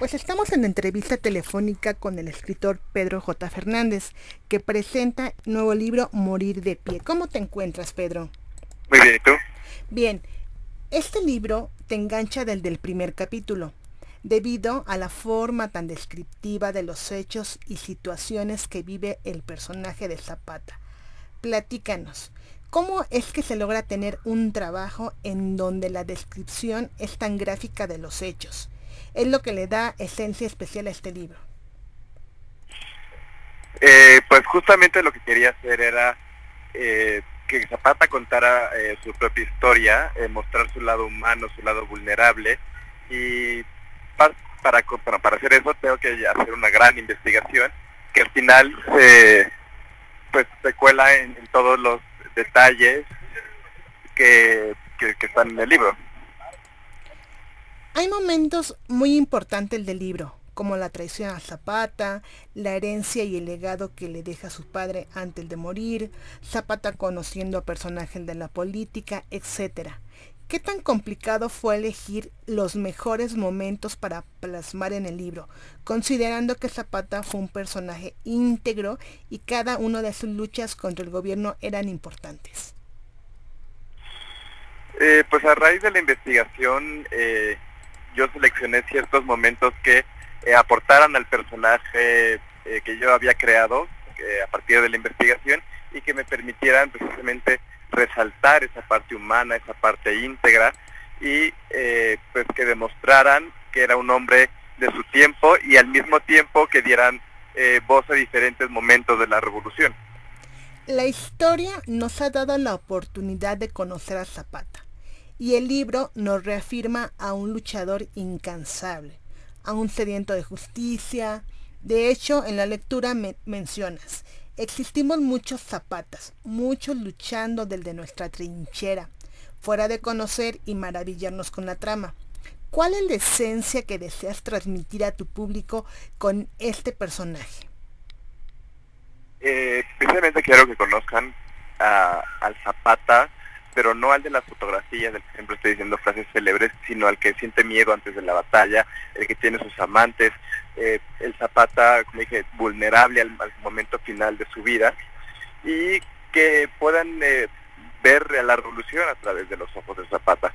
Pues estamos en entrevista telefónica con el escritor Pedro J. Fernández, que presenta nuevo libro Morir de pie. ¿Cómo te encuentras, Pedro? Muy bien, ¿y tú? Bien, este libro te engancha desde el primer capítulo, debido a la forma tan descriptiva de los hechos y situaciones que vive el personaje de Zapata. Platícanos, ¿cómo es que se logra tener un trabajo en donde la descripción es tan gráfica de los hechos? Es lo que le da esencia especial a este libro. Pues justamente lo que quería hacer era que Zapata contara su propia historia, mostrar su lado humano, su lado vulnerable, y pa- para hacer eso tengo que hacer una gran investigación que al final pues se cuela en todos los detalles que están en el libro. Hay momentos muy importantes del libro, como la traición a Zapata, la herencia y el legado que le deja a su padre antes de morir, Zapata conociendo a personajes de la política, etc. ¿Qué tan complicado fue elegir los mejores momentos para plasmar en el libro, considerando que Zapata fue un personaje íntegro y cada una de sus luchas contra el gobierno eran importantes? Pues a raíz de la investigación yo seleccioné ciertos momentos que aportaran al personaje que yo había creado a partir de la investigación y que me permitieran precisamente resaltar esa parte humana, esa parte íntegra y pues que demostraran que era un hombre de su tiempo y al mismo tiempo que dieran voz a diferentes momentos de la revolución. La historia nos ha dado la oportunidad de conocer a Zapata y el libro nos reafirma a un luchador incansable, a un sediento de justicia. De hecho, en la lectura mencionas, existimos muchos Zapatas, muchos luchando desde nuestra trinchera, fuera de conocer y maravillarnos con la trama. ¿Cuál es la esencia que deseas transmitir a tu público con este personaje? Precisamente quiero que conozcan al Zapata, pero no al de las fotografías, del que siempre estoy diciendo frases célebres, sino al que siente miedo antes de la batalla, el que tiene sus amantes, el Zapata, como dije, vulnerable al momento final de su vida, y que puedan ver a la revolución a través de los ojos de Zapata.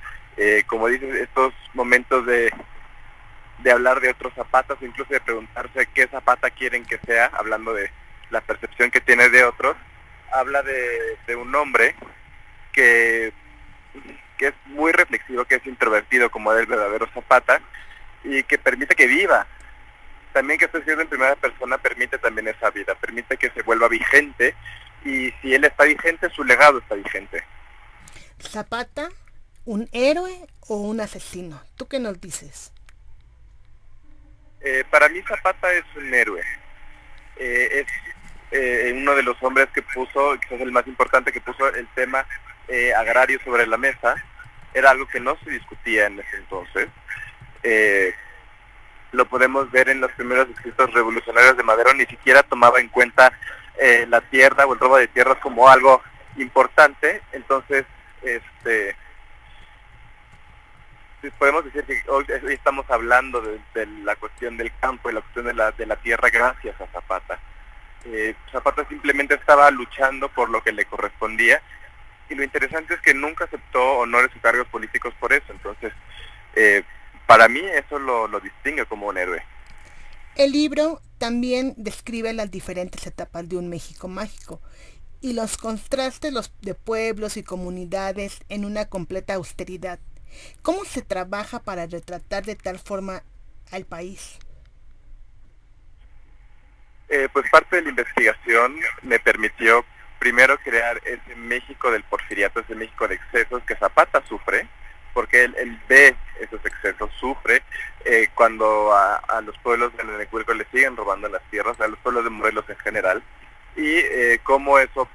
Como dices, estos momentos de hablar de otros zapatas, incluso de preguntarse qué zapata quieren que sea, hablando de la percepción que tiene de otros, habla de un hombre que, que es muy reflexivo, que es introvertido como es el verdadero Zapata, y que permite que viva. También que esté siendo en primera persona permite también esa vida, permite que se vuelva vigente, y si él está vigente, su legado está vigente. ¿Zapata, un héroe o un asesino? ¿Tú qué nos dices? Para mí Zapata es un héroe. Es uno de los hombres que puso, quizás el más importante, que puso el tema agrario sobre la mesa. Era algo que no se discutía en ese entonces. Eh, lo podemos ver en los primeros escritos revolucionarios de Madero, ni siquiera tomaba en cuenta la tierra o el robo de tierras como algo importante. Entonces, podemos decir que hoy estamos hablando de la cuestión del campo y la cuestión de la tierra gracias a Zapata. Zapata simplemente estaba luchando por lo que le correspondía, y lo interesante es que nunca aceptó honores o cargos políticos por eso. Entonces, eh, para mí eso lo distingue como un héroe. El libro también describe las diferentes etapas de un México mágico y los contrastes de pueblos y comunidades en una completa austeridad. ¿Cómo se trabaja para retratar de tal forma al país? Pues parte de la investigación me permitió primero crear ese México del porfiriato, ese México de excesos que Zapata sufre, porque él ve esos excesos, sufre cuando a los pueblos de Nenecuilco le siguen robando las tierras, a los pueblos de Morelos en general, y cómo eso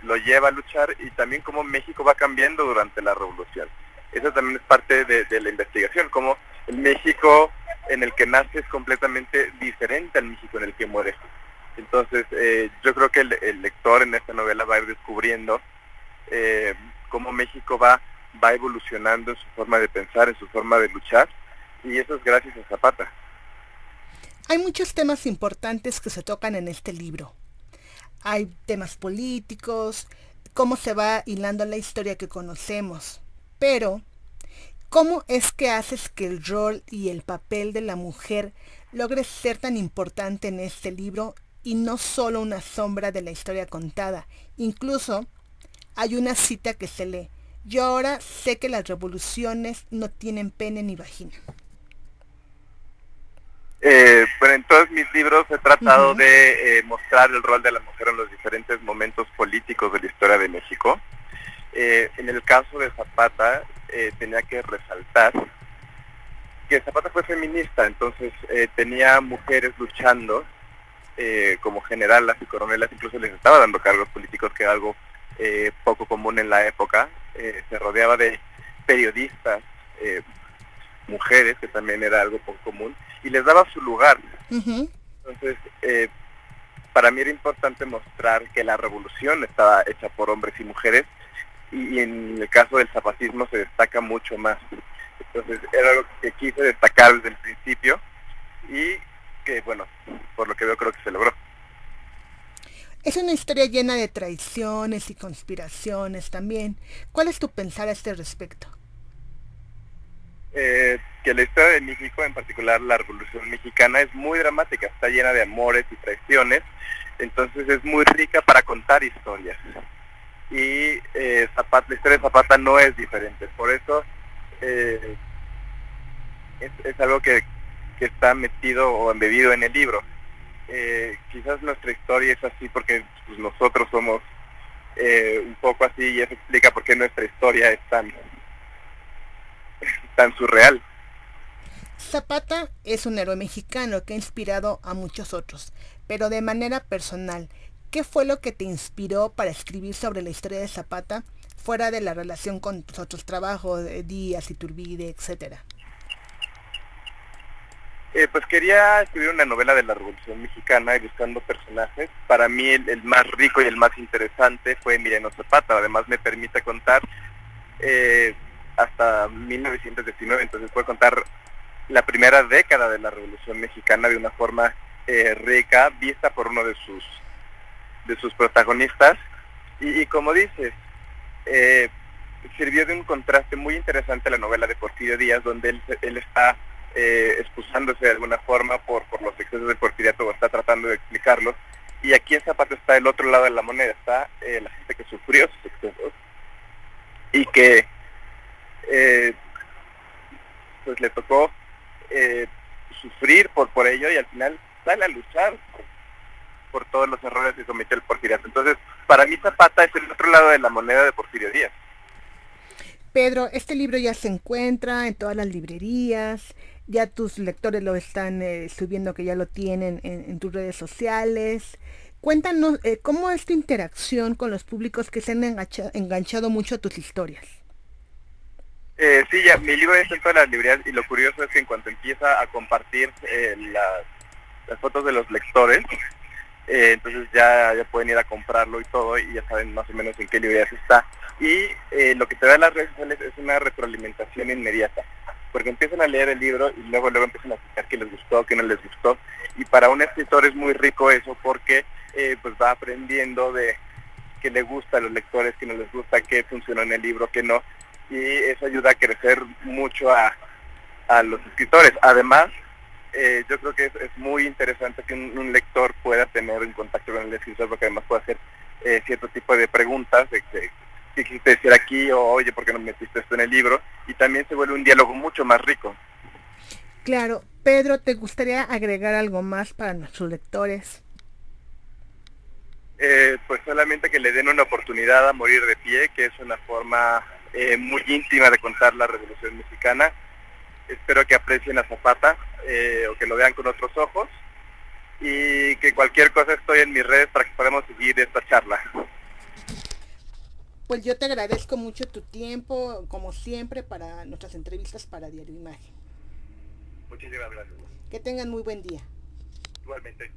lo lleva a luchar, y también cómo México va cambiando durante la revolución. Eso también es parte de la investigación, cómo el México en el que nace es completamente diferente al México en el que muere. Entonces, yo creo que el lector en esta novela va a ir descubriendo eh, cómo México va evolucionando en su forma de pensar, en su forma de luchar, y eso es gracias a Zapata. Hay muchos temas importantes que se tocan en este libro. Hay temas políticos, cómo se va hilando la historia que conocemos. Pero, ¿cómo es que haces que el rol y el papel de la mujer logre ser tan importante en este libro y no solo una sombra de la historia contada? Incluso hay una cita que se lee: yo ahora sé que las revoluciones no tienen pene ni vagina. Bueno, en todos mis libros he tratado de mostrar el rol de la mujer en los diferentes momentos políticos de la historia de México. En el caso de Zapata, tenía que resaltar que Zapata fue feminista, entonces tenía mujeres luchando como generalas y coronelas, incluso les estaba dando cargos políticos, que era algo poco común en la época. Se rodeaba de periodistas, mujeres, que también era algo poco común, y les daba su lugar. Entonces, para mí era importante mostrar que la revolución estaba hecha por hombres y mujeres, y en el caso del zapatismo se destaca mucho más. Entonces, era algo que quise destacar desde el principio, y que, bueno, por lo que veo, creo que se logró. Es una historia llena de traiciones y conspiraciones también. ¿Cuál es tu pensar a este respecto? Que la historia de México, en particular la Revolución Mexicana, es muy dramática, está llena de amores y traiciones, entonces es muy rica para contar historias. Y Zapata, la historia de Zapata no es diferente, por eso es algo que está metido o embebido en el libro. Quizás nuestra historia es así porque pues, nosotros somos un poco así, y eso explica por qué nuestra historia es tan surreal. Zapata es un héroe mexicano que ha inspirado a muchos otros, pero de manera personal, ¿qué fue lo que te inspiró para escribir sobre la historia de Zapata, fuera de la relación con tus otros trabajos, Díaz, Iturbide, etcétera? Pues quería escribir una novela de la Revolución Mexicana y buscando personajes. Para mí el más rico y el más interesante fue Emiliano Zapata. Además me permite contar hasta 1919, entonces puedo contar la primera década de la Revolución Mexicana de una forma rica, vista por uno de sus protagonistas. Y como dices, sirvió de un contraste muy interesante a la novela de Porfirio Díaz, donde él está excusándose de alguna forma por los excesos del porfiriato, o está tratando de explicarlos, y aquí en Zapata está el otro lado de la moneda, está la gente que sufrió sus excesos y que pues le tocó sufrir por ello, y al final sale a luchar por todos los errores que cometió el porfiriato. Entonces, para mí Zapata es el otro lado de la moneda de Porfirio Díaz. Pedro, este libro ya se encuentra en todas las librerías, ya tus lectores lo están subiendo, que ya lo tienen en tus redes sociales. Cuéntanos cómo es tu interacción con los públicos que se han enganchado mucho a tus historias. Sí, ya, mi libro está en todas las librerías, y lo curioso es que en cuanto empieza a compartir las fotos de los lectores, entonces ya pueden ir a comprarlo y todo, y ya saben más o menos en qué librerías está. Y lo que te da las redes sociales es una retroalimentación inmediata, porque empiezan a leer el libro y luego empiezan a explicar qué les gustó, qué no les gustó, y para un escritor es muy rico eso, porque pues va aprendiendo de qué le gusta a los lectores, qué no les gusta, qué funcionó en el libro, qué no, y eso ayuda a crecer mucho a los escritores. Además, yo creo que es muy interesante que un lector pueda tener en contacto con el escritor, porque además puede hacer cierto tipo de preguntas de qué quisiste decir aquí, o oye, ¿por qué no metiste esto en el libro? Y también se vuelve un diálogo mucho más rico. Claro. Pedro, ¿te gustaría agregar algo más para nuestros lectores? Pues solamente que le den una oportunidad a Morir de Pie, que es una forma muy íntima de contar la Revolución Mexicana. Espero que aprecien a Zapata, o que lo vean con otros ojos, y que cualquier cosa estoy en mis redes para que podamos seguir esta charla. Pues yo te agradezco mucho tu tiempo, como siempre, para nuestras entrevistas para Diario Imagen. Muchísimas gracias. Que tengan muy buen día. Igualmente.